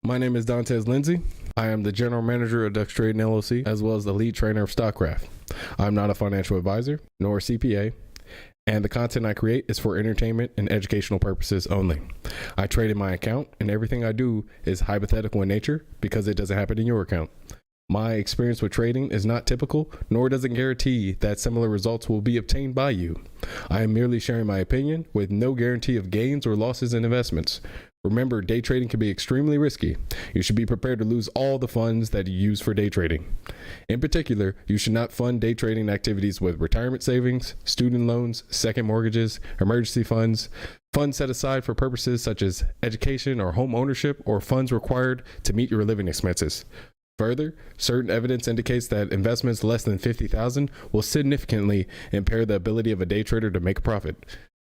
My name is Dontez Lindsay. I am the general manager of Dux Trading LLC, as well as the lead trainer of StockCraft. I'm not a financial advisor, nor a CPA, and the content I create is for entertainment and educational purposes only. I trade in my account, and everything I do is hypothetical in nature because it doesn't happen in your account. My experience with trading is not typical, nor does it guarantee that similar results will be obtained by you. I am merely sharing my opinion with no guarantee of gains or losses in investments. Remember, day trading can be extremely risky. You should be prepared to lose all the funds that you use for day trading. In particular, you should not fund day trading activities with retirement savings, student loans, second mortgages, emergency funds, funds set aside for purposes such as education or home ownership, or funds required to meet your living expenses. Further, certain evidence indicates that investments less than $50,000 will significantly impair the ability of a day trader to make a profit.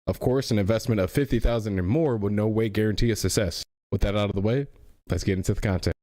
Of course, an investment of $50,000 or more will no way guarantee a success. With that out of the way, let's get into the content.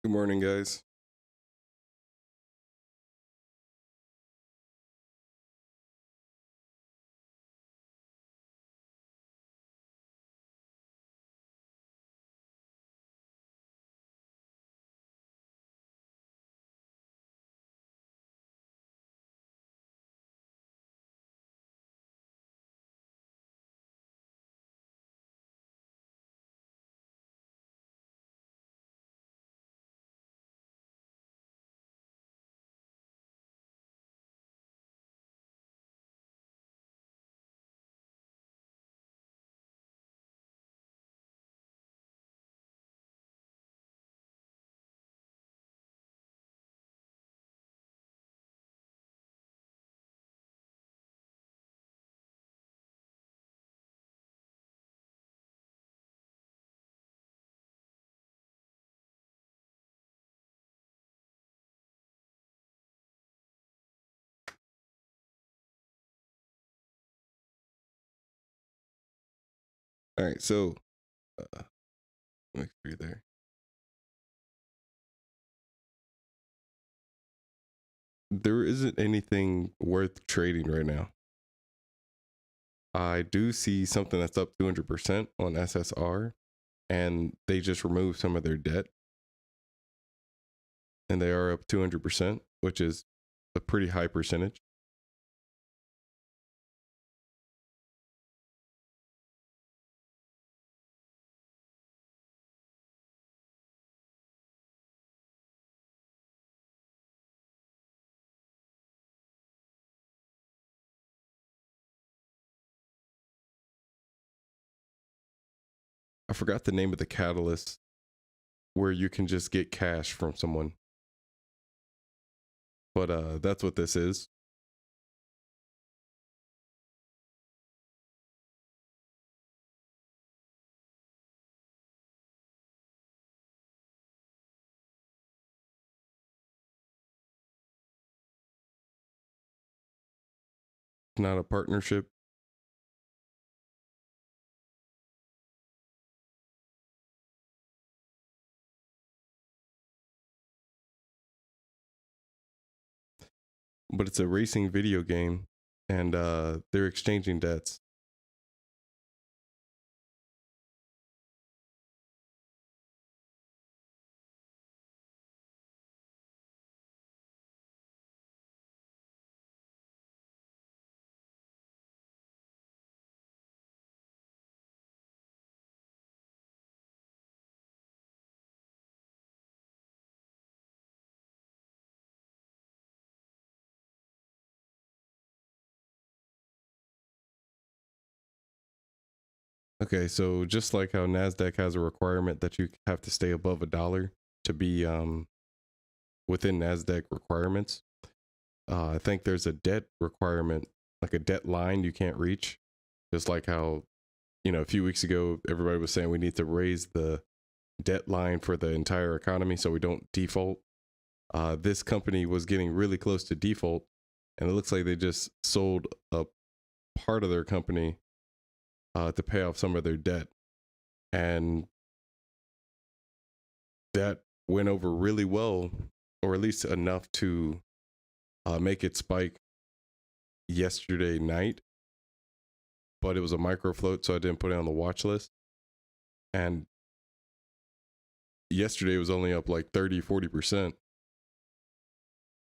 Good morning, guys. All right, so make sure you're there. There isn't anything worth trading right now. I do see something that's up 200% on SSR, and they just removed some of their debt, and they are up 200%, which is a pretty high percentage. I forgot the name of the catalyst where you can just get cash from someone, but that's what this is. It's not a partnership. But it's a racing video game, and they're exchanging debts. Okay, so just like how NASDAQ has a requirement that you have to stay above $1 to be within NASDAQ requirements, I think there's a debt requirement, like a debt line you can't reach. Just like how, a few weeks ago, everybody was saying we need to raise the debt line for the entire economy so we don't default. This company was getting really close to default, and it looks like they just sold a part of their company to pay off some of their debt. And that went over really well, or at least enough to make it spike yesterday night. But it was a micro float, so I didn't put it on the watch list. And yesterday it was only up like 30-40%.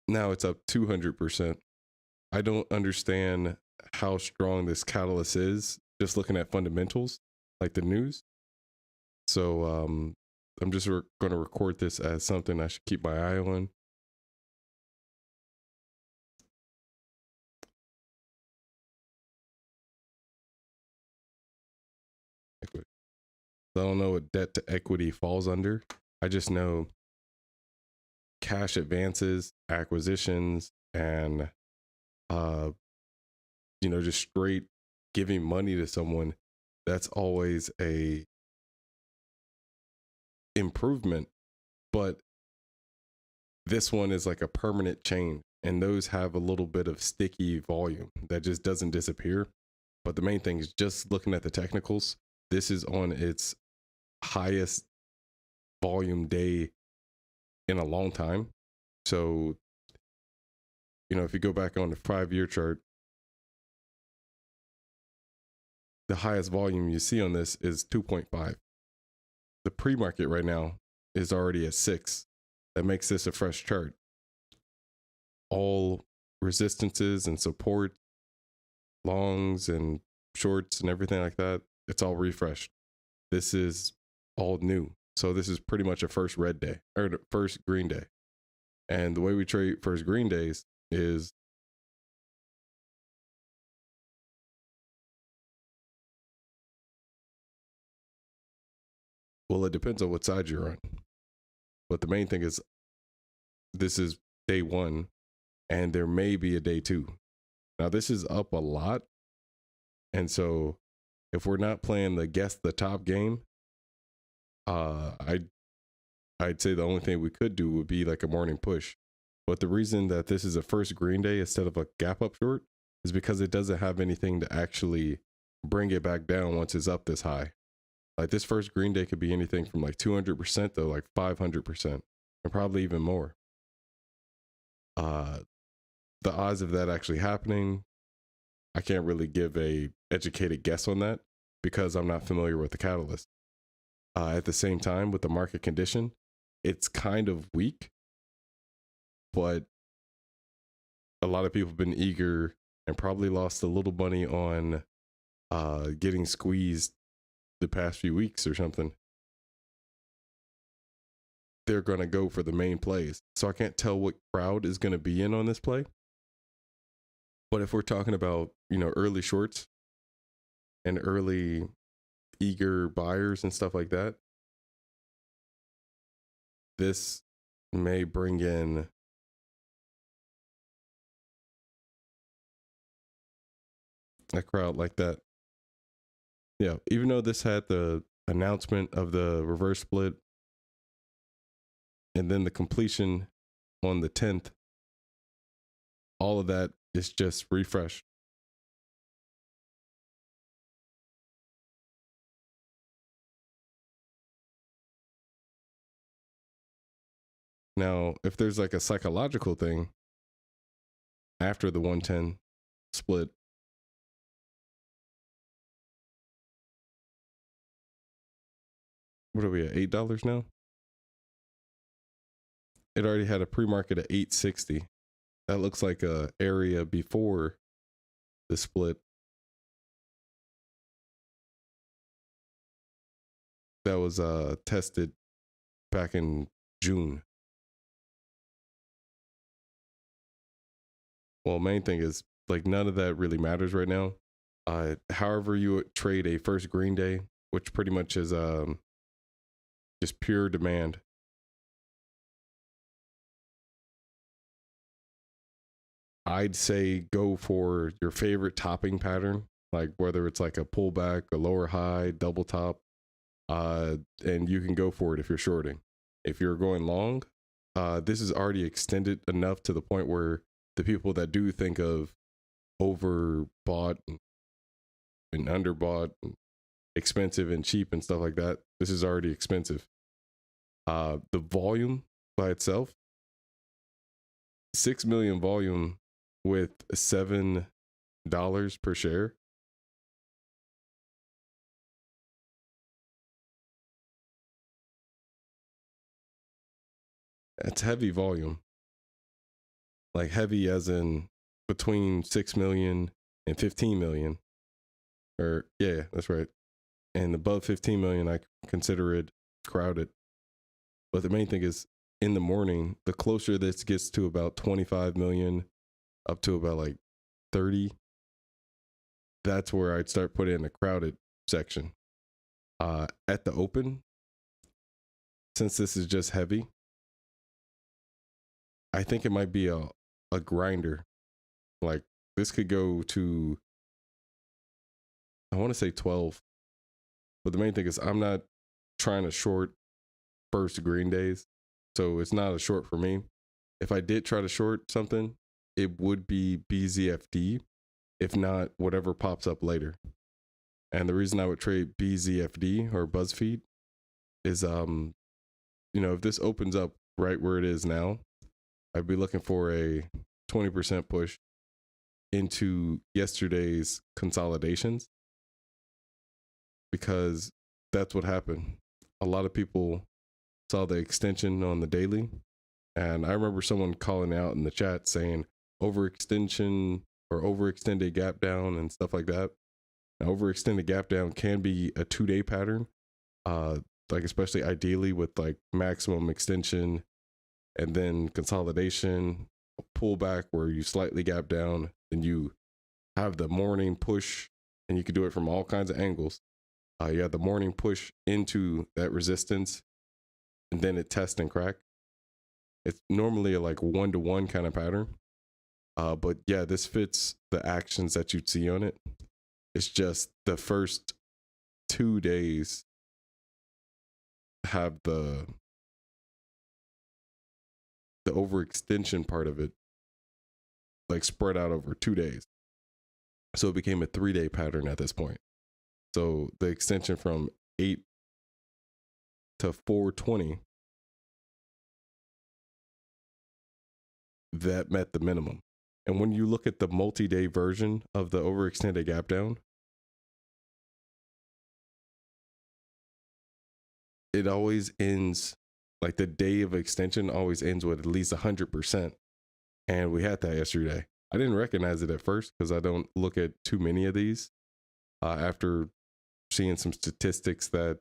Now it's up 200%. I don't understand how strong this catalyst is just looking at fundamentals like the news. So I'm just going to record this as something I should keep my eye on. I don't know what debt to equity falls under. I just know cash advances, acquisitions, and just straight giving money to someone. That's always a improvement, but this one is like a permanent change, and those have a little bit of sticky volume that just doesn't disappear. But the main thing is just looking at the technicals. This is on its highest volume day in a long time. So, if you go back on the 5-year chart, the highest volume you see on this is 2.5. The pre-market right now is already at 6. That makes this a fresh chart. All resistances and support, longs and shorts and everything like that, it's all refreshed. This is all new. So this is pretty much a first red day or the first green day. And the way we trade first green days is it depends on what side you're on. But the main thing is this is day 1 and there may be a day 2. Now this is up a lot. And so if we're not playing the guess the top game, I'd say the only thing we could do would be like a morning push. But the reason that this is a first green day instead of a gap up short is because it doesn't have anything to actually bring it back down once it's up this high. Like this first green day could be anything from like 200% to like 500% and probably even more. The odds of that actually happening, I can't really give a educated guess on that because I'm not familiar with the catalyst. At the same time, with the market condition, it's kind of weak, but a lot of people have been eager and probably lost a little money on getting squeezed the past few weeks or something. They're going to go for the main plays. So I can't tell what crowd is going to be in on this play. But if we're talking about, early shorts and early eager buyers and stuff like that, this may bring in a crowd like that. Yeah, even though this had the announcement of the reverse split and then the completion on the 10th, all of that is just refreshed. Now, if there's like a psychological thing after the 110 split, what are we at, $8 now? It already had a pre-market at 860. That looks like a area before the split. That was tested back in June. Well, main thing is like none of that really matters right now. However you trade a first green day, which pretty much is just pure demand. I'd say go for your favorite topping pattern, like whether it's like a pullback, a lower high, double top, and you can go for it if you're shorting. If you're going long, this is already extended enough to the point where the people that do think of overbought and underbought and expensive and cheap and stuff like that, this is already expensive. The volume by itself, 6 million volume with $7 per share. That's heavy volume. Like heavy as in between 6 million and 15 million. Or yeah, that's right. And above 15 million, I consider it crowded. But the main thing is in the morning, the closer this gets to about 25 million up to about like 30, that's where I'd start putting in a crowded section. At the open, since this is just heavy, I think it might be a grinder. Like this could go to, I want to say 12. But the main thing is I'm not trying to short first green days. So it's not a short for me. If I did try to short something, it would be BZFD. If not, whatever pops up later. And the reason I would trade BZFD or BuzzFeed is, if this opens up right where it is now, I'd be looking for a 20% push into yesterday's consolidations, because that's what happened. A lot of people saw the extension on the daily, and I remember someone calling out in the chat saying overextension or overextended gap down and stuff like that. Now, overextended gap down can be a 2-day pattern, like especially ideally with like maximum extension and then consolidation, a pullback where you slightly gap down, and you have the morning push, and you can do it from all kinds of angles. You have the morning push into that resistance, and then it tests and crack. It's normally a like 1-to-1 kind of pattern. But yeah, this fits the actions that you'd see on it. It's just the first 2 days have the overextension part of it like spread out over 2 days. So it became a 3-day pattern at this point. So the extension from 8 to 420, that met the minimum. And when you look at the multi-day version of the overextended gap down, it always ends, like the day of extension always ends with at least 100%. And we had that yesterday. I didn't recognize it at first because I don't look at too many of these after seeing some statistics that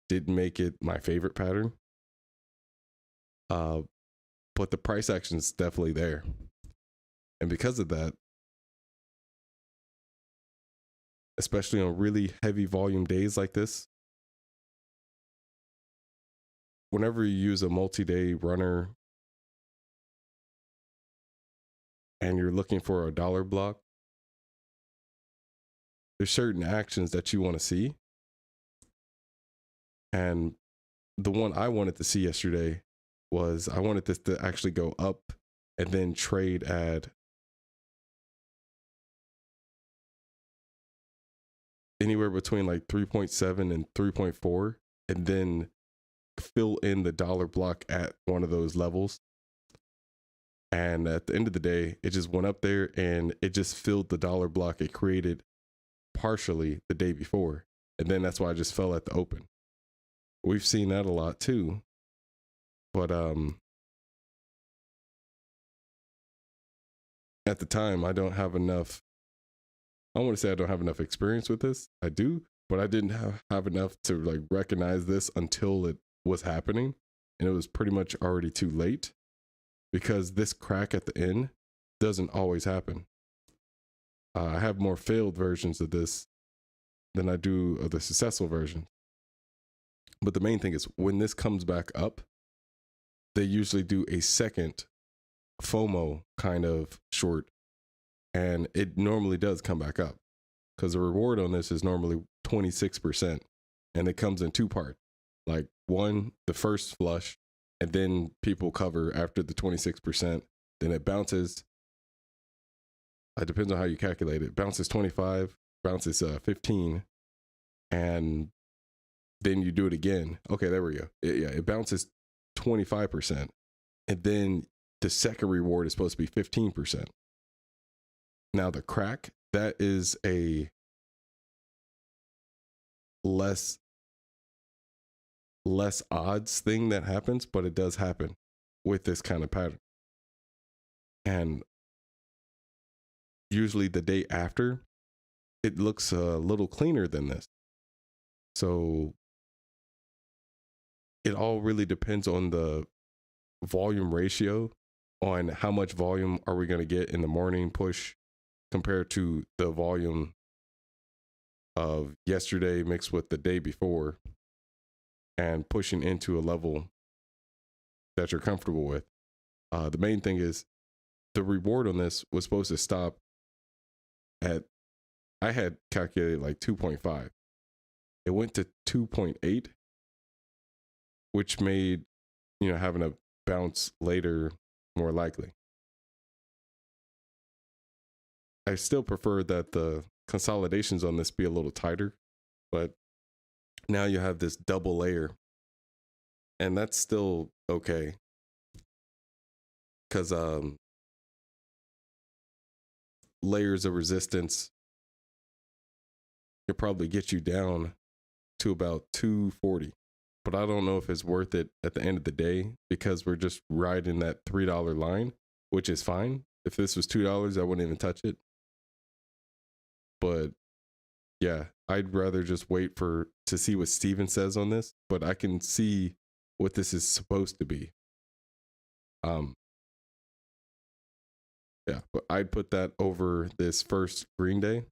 didn't make it my favorite pattern. But the price action is definitely there. And because of that, especially on really heavy volume days like this, whenever you use a multi-day runner and you're looking for a dollar block, there's certain actions that you want to see. And the one I wanted to see yesterday was I wanted this to actually go up and then trade at anywhere between like 3.7 and 3.4, and then fill in the dollar block at one of those levels. And at the end of the day, it just went up there and it just filled the dollar block it created partially the day before. And then that's why I just fell at the open. We've seen that a lot too. But at the time, I don't have enough. I want to say I don't have enough experience with this. I do, but I didn't have enough to like recognize this until it was happening. And it was pretty much already too late, because this crack at the end doesn't always happen. I have more failed versions of this than I do of the successful version. But the main thing is when this comes back up, they usually do a second FOMO kind of short, and it normally does come back up, because the reward on this is normally 26%, and it comes in 2 parts. Like one, the first flush, and then people cover after the 26%. Then it bounces. It depends on how you calculate it. Bounces 25, bounces 15, and then you do it again. Okay, there we go. It bounces 25%, and then the second reward is supposed to be 15%. Now the crack, that is a less odds thing that happens, but it does happen with this kind of pattern. And usually the day after, it looks a little cleaner than this. So it all really depends on the volume ratio, on how much volume are we going to get in the morning push compared to the volume of yesterday mixed with the day before, and pushing into a level that you're comfortable with. The main thing is the reward on this was supposed to stop at, I had calculated like 2.5. It went to 2.8, which made, having a bounce later more likely. I still prefer that the consolidations on this be a little tighter, but now you have this double layer, and that's still okay. because layers of resistance could probably get you down to about 240. But I don't know if it's worth it at the end of the day, because we're just riding that $3 line, which is fine. If this was $2, I wouldn't even touch it. But yeah, I'd rather just wait to see what Steven says on this, but I can see what this is supposed to be. Yeah, but I'd put that over this first Green Day.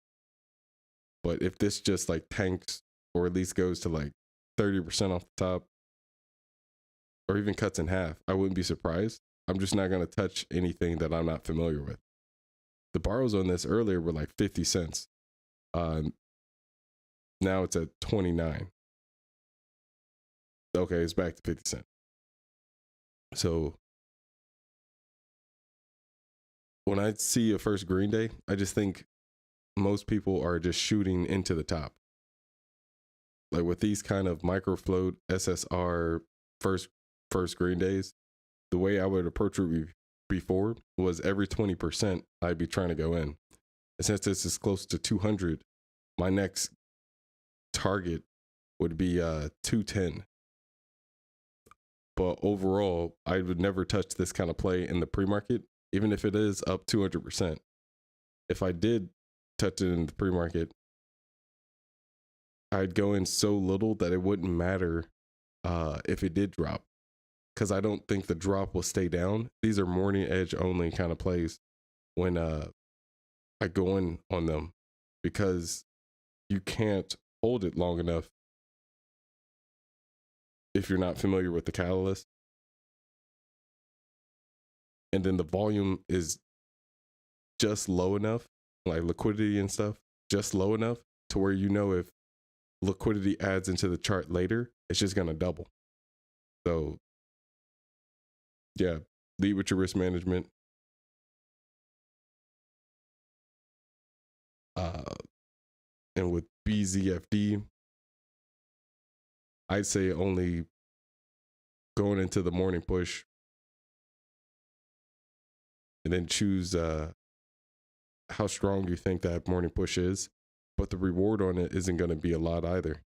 But if this just like tanks, or at least goes to like 30% off the top, or even cuts in half, I wouldn't be surprised. I'm just not going to touch anything that I'm not familiar with. The borrows on this earlier were like 50 cents. Now it's at 29. Okay, it's back to 50 cents. So when I see a first Green Day, I just think most people are just shooting into the top. Like with these kind of micro float SSR first Green Days, the way I would approach it before was every 20% I'd be trying to go in. And since this is close to 200, my next target would be 210. But overall, I would never touch this kind of play in the pre-market, even if it is up 200%. If I did touch it in the pre-market, I'd go in so little that it wouldn't matter if it did drop, because I don't think the drop will stay down. These are morning edge only kind of plays when I go in on them, because you can't hold it long enough if you're not familiar with the catalyst. And then the volume is just low enough, like liquidity and stuff, just low enough to where you know if liquidity adds into the chart later, it's just going to double. So yeah, lead with your risk management. And with BZFD, I'd say only going into the morning push, and then choose how strong you think that morning push is. But the reward on it isn't going to be a lot either,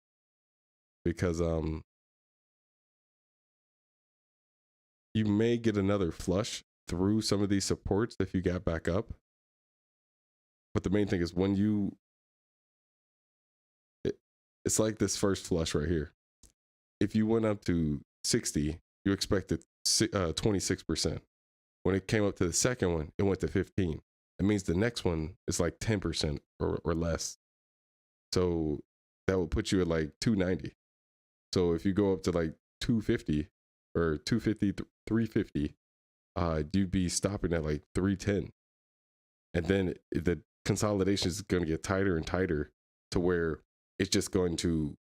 because you may get another flush through some of these supports if you get back up. But the main thing is when it's like this first flush right here. If you went up to 60, you expected 26%. When it came up to the second one, it went to 15. It means the next one is like 10% or less. So that would put you at like 290. So if you go up to like 250 or 250, 350, you'd be stopping at like 310. And then the consolidation is going to get tighter and tighter to where it's just going to,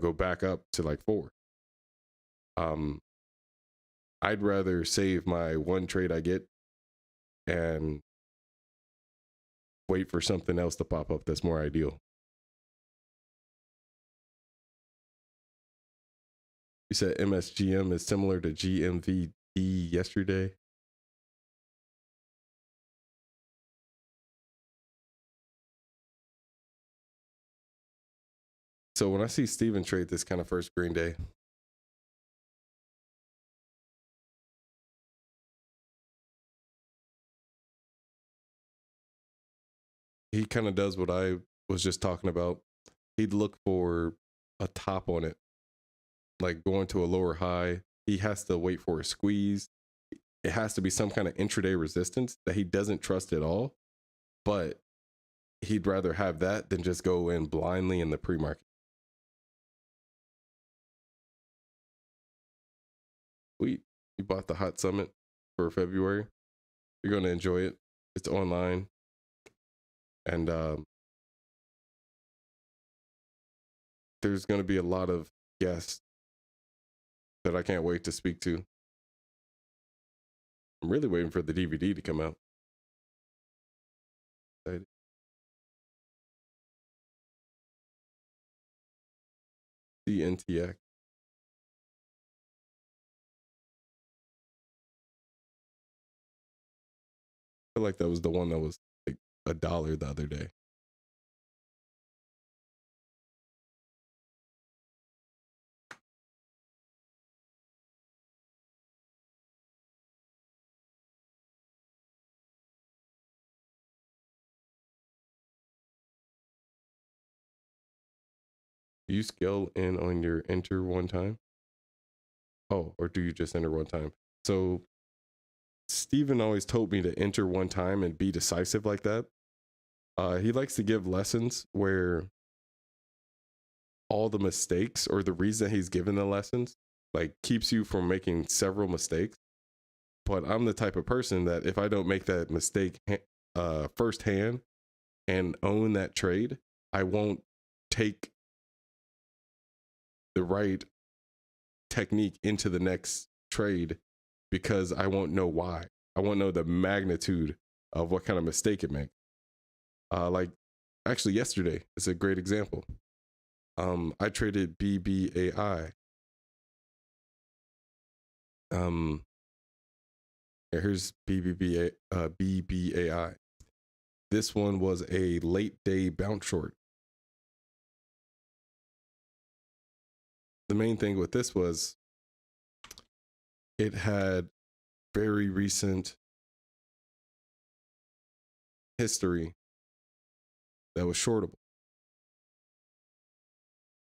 go back up to like 4. I'd rather save my one trade I get and wait for something else to pop up that's more ideal. You said MSGM is similar to GMVD yesterday. So when I see Steven trade this kind of first Green Day, he kind of does what I was just talking about. He'd look for a top on it, like going to a lower high. He has to wait for a squeeze. It has to be some kind of intraday resistance that he doesn't trust at all, but he'd rather have that than just go in blindly in the pre-market. Sweet. You bought the Hot Summit for February. You're going to enjoy it. It's online. And there's going to be a lot of guests that I can't wait to speak to. I'm really waiting for the DVD to come out. The NTX. feel like that was the one that was like $1 the other day. Do you scale in on your enter one time? Oh, or do you just enter one time? So Steven always told me to enter one time and be decisive like that. He likes to give lessons where all the mistakes or the reason he's given the lessons like keeps you from making several mistakes. But I'm the type of person that if I don't make that mistake firsthand and own that trade, I won't take the right technique into the next trade because I won't know why. I won't know the magnitude of what kind of mistake it makes. Like actually yesterday is a great example. I traded BBAI. Here's BBAI. This one was a late day bounce short. The main thing with this was it had very recent history that was shortable.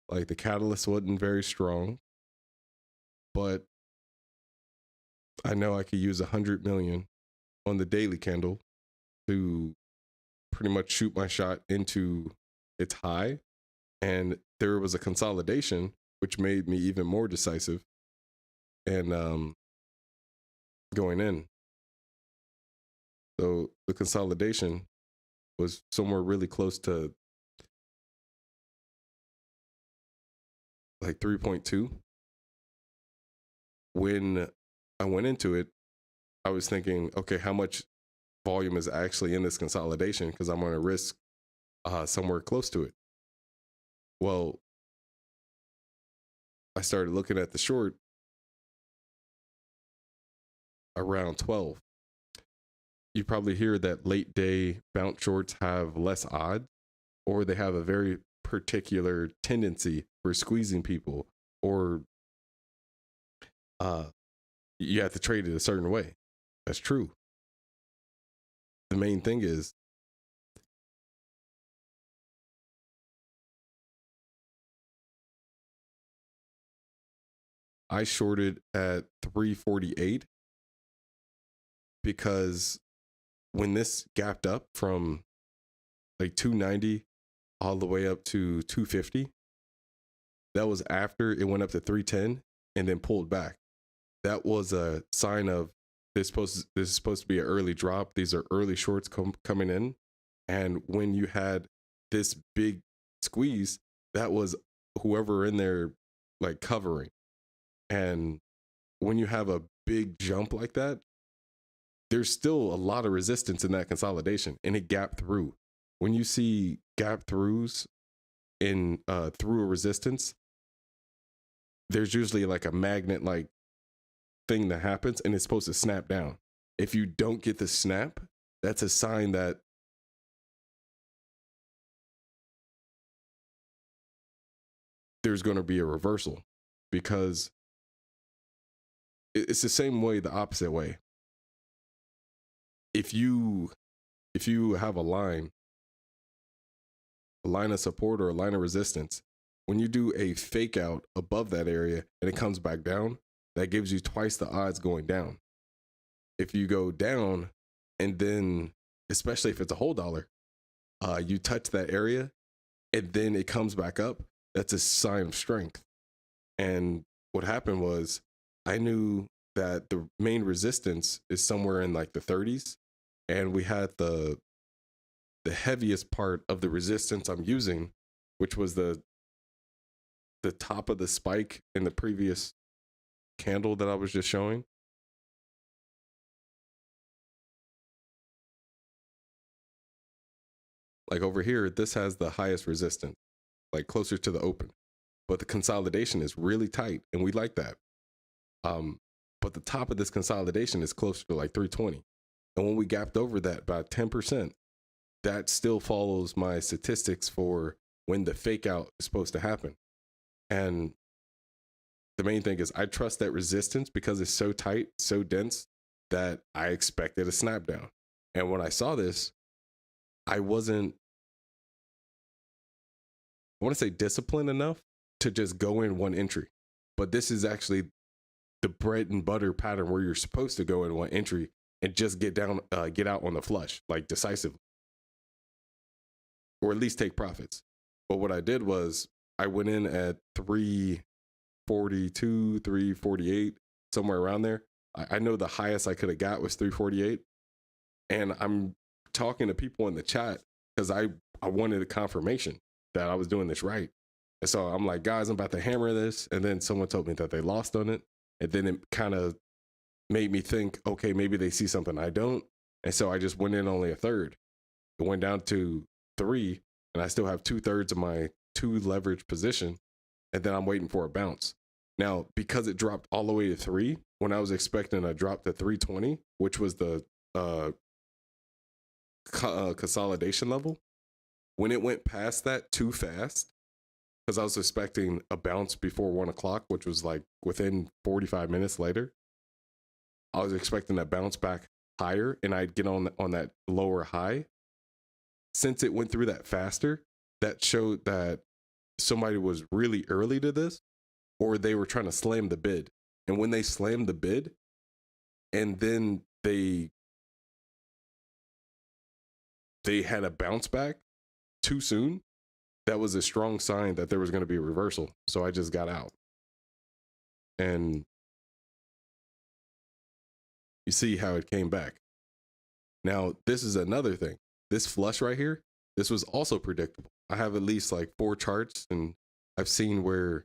Like the catalyst wasn't very strong, but I know I could use 100 million on the daily candle to pretty much shoot my shot into its high. And there was a consolidation, which made me even more decisive and going in. So the consolidation was somewhere really close to like 3.2. When I went into it, I was thinking, okay, how much volume is actually in this consolidation? Because I'm going to risk somewhere close to it. Well, I started looking at the short around 12. You probably hear that late day bounce shorts have less odds, or they have a very particular tendency for squeezing people, or you have to trade it a certain way. That's true. The main thing is I shorted at 348 because when this gapped up from like 290 all the way up to 250, that was after it went up to 310 and then pulled back. That was a sign of this is supposed to be an early drop. These are early shorts coming in. And when you had this big squeeze, that was whoever in there like covering. And when you have a big jump like that, there's still a lot of resistance in that consolidation, and it gapped through. When you see gap throughs in through a resistance, there's usually like a magnet like thing that happens, and it's supposed to snap down. If you don't get the snap, that's a sign that there's going to be a reversal, because it's the same way, the opposite way. If you have a line of support or a line of resistance, when you do a fake out above that area and it comes back down, that gives you twice the odds going down. If you go down and then, especially if it's a whole dollar, you touch that area and then it comes back up, that's a sign of strength. And what happened was I knew that the main resistance is somewhere in like the 30s, and we had the heaviest part of the resistance I'm using, which was the top of the spike in the previous candle that I was just showing. Like over here, this has the highest resistance, like closer to the open, but the consolidation is really tight, and we like that. But the top of this consolidation is closer to like 320. And when we gapped over that by 10%, that still follows my statistics for when the fake out is supposed to happen. And the main thing is I trust that resistance because it's so tight, so dense, that I expected a snap down. And when I saw this, I wasn't, I want to say disciplined enough to just go in one entry. But this is actually the bread and butter pattern where you're supposed to go in one entry and just get out on the flush, like decisively, or at least take profits. But what I did was I went in at 342, 348, somewhere around there. I know the highest I could have got was 348. And I'm talking to people in the chat because I wanted a confirmation that I was doing this right. And so I'm like, guys, I'm about to hammer this. And then someone told me that they lost on it. And then it kind of made me think, okay, maybe they see something I don't. And so I just went in only a third. It went down to 3, and I still have 2/3 of my 2 leverage position. And then I'm waiting for a bounce. Now, because it dropped all the way to 3, when I was expecting a drop to 320, which was the consolidation level, when it went past that too fast, because I was expecting a bounce before 1 o'clock, which was like within 45 minutes later, I was expecting a bounce back higher and I'd get on that lower high. Since it went through that faster, that showed that somebody was really early to this, or they were trying to slam the bid. And when they slammed the bid and then they had a bounce back too soon, that was a strong sign that there was going to be a reversal. So I just got out. And you see how it came back. Now, this is another thing. This flush right here, this was also predictable. I have at least like 4 charts, and I've seen where,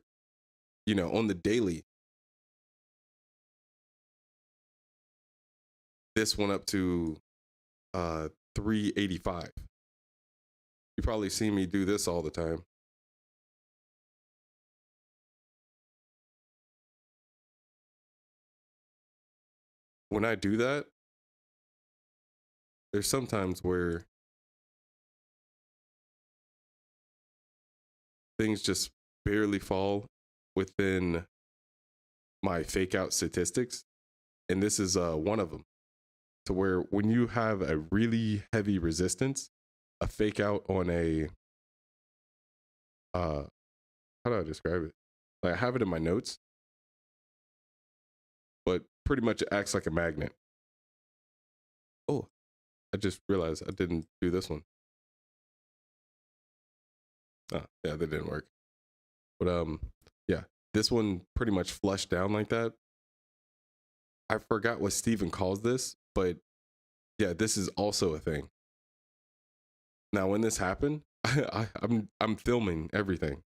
on the daily, this went up to 385. You probably see me do this all the time. When I do that, there's sometimes where things just barely fall within my fake out statistics. And this is one of them, to where when you have a really heavy resistance, a fake out on a, how do I describe it? Like I have it in my notes, but pretty much it acts like a magnet. Oh, I just realized I didn't do this one. Oh, yeah, that didn't work. But yeah, this one pretty much flushed down like that. I forgot what Steven calls this, but yeah, this is also a thing. Now, when this happened, I'm filming everything,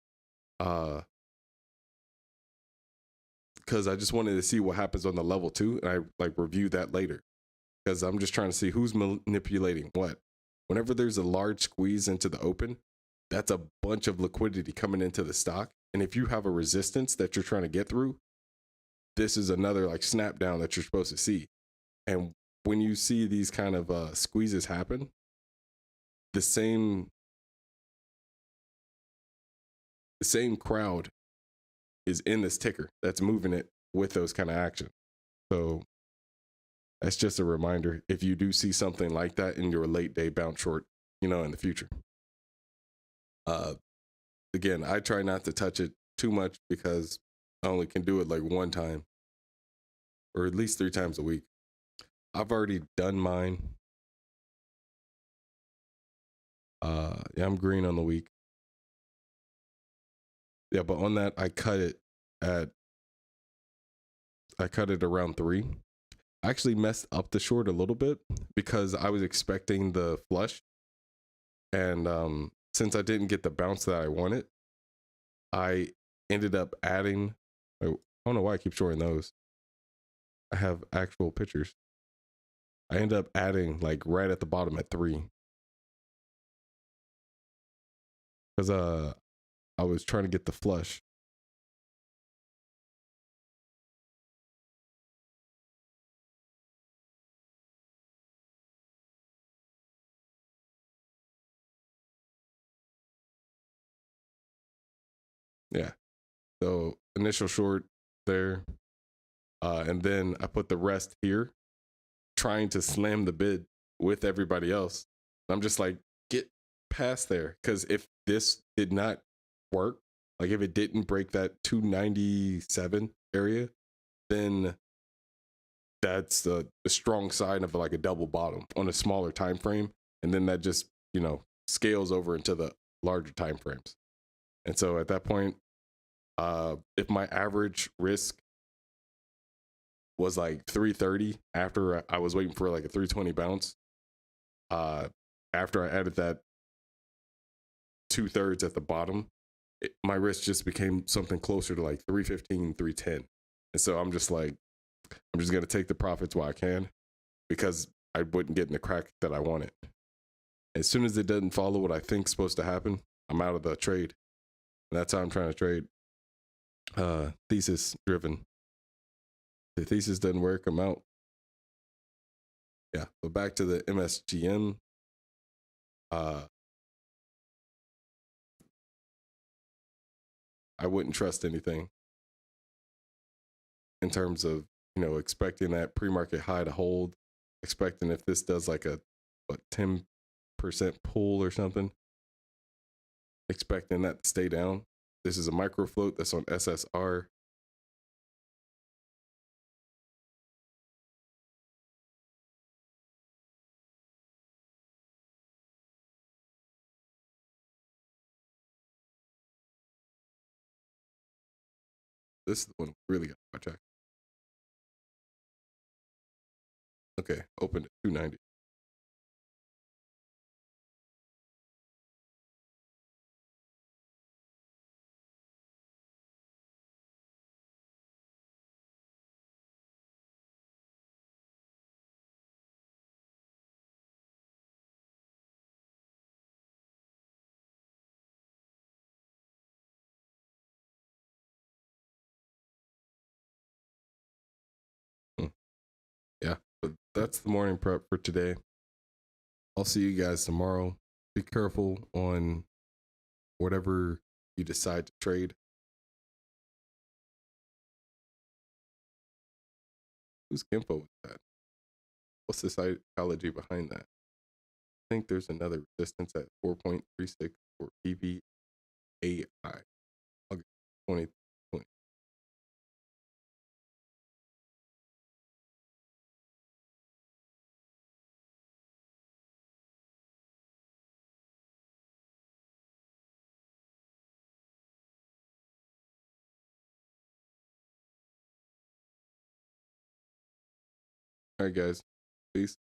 because I just wanted to see what happens on the level 2, and I like review that later, because I'm just trying to see who's manipulating what. Whenever there's a large squeeze into the open, that's a bunch of liquidity coming into the stock, and if you have a resistance that you're trying to get through, this is another like snap down that you're supposed to see. And when you see these kind of squeezes happen, the same crowd is in this ticker that's moving it with those kind of action. So that's just a reminder, if you do see something like that in your late day bounce short, in the future. Again, I try not to touch it too much because I only can do it like 1 time, or at least 3 times a week. I've already done mine. Yeah, I'm green on the week. Yeah, but on that, I cut it around 3. I actually messed up the short a little bit because I was expecting the flush. And since I didn't get the bounce that I wanted, I ended up adding, I don't know why I keep showing those. I have actual pictures. I ended up adding like right at the bottom at 3. Because I was trying to get the flush. So initial short there. And then I put the rest here, trying to slam the bid with everybody else. I'm just like, get past there. Because if this did not work, like if it didn't break that 297 area, then that's a strong sign of like a double bottom on a smaller time frame. And then that just, scales over into the larger time frames. And so at that point, if my average risk was like 330 after I was waiting for like a 320 bounce, after I added that 2/3 at the bottom, my risk just became something closer to like 315, 310. And so I'm just like, I'm just going to take the profits while I can, because I wouldn't get in the crack that I wanted. As soon as it doesn't follow what I think's supposed to happen, I'm out of the trade. And that's how I'm trying to trade. Thesis driven. The thesis doesn't work, I'm out. Yeah. So back to the MSGM. I wouldn't trust anything in terms of, expecting that pre-market high to hold, expecting if this does like a 10% pull or something, expecting that to stay down. This is a micro float that's on SSR. This is the one we really got to watch out. Okay, opened at 290. Yeah, but that's the morning prep for today. I'll see you guys tomorrow. Be careful on whatever you decide to trade. Who's Kimpo with that? What's the psychology behind that? I think there's another resistance at 4.36 for PVAI. August 2020. All right, guys. Peace.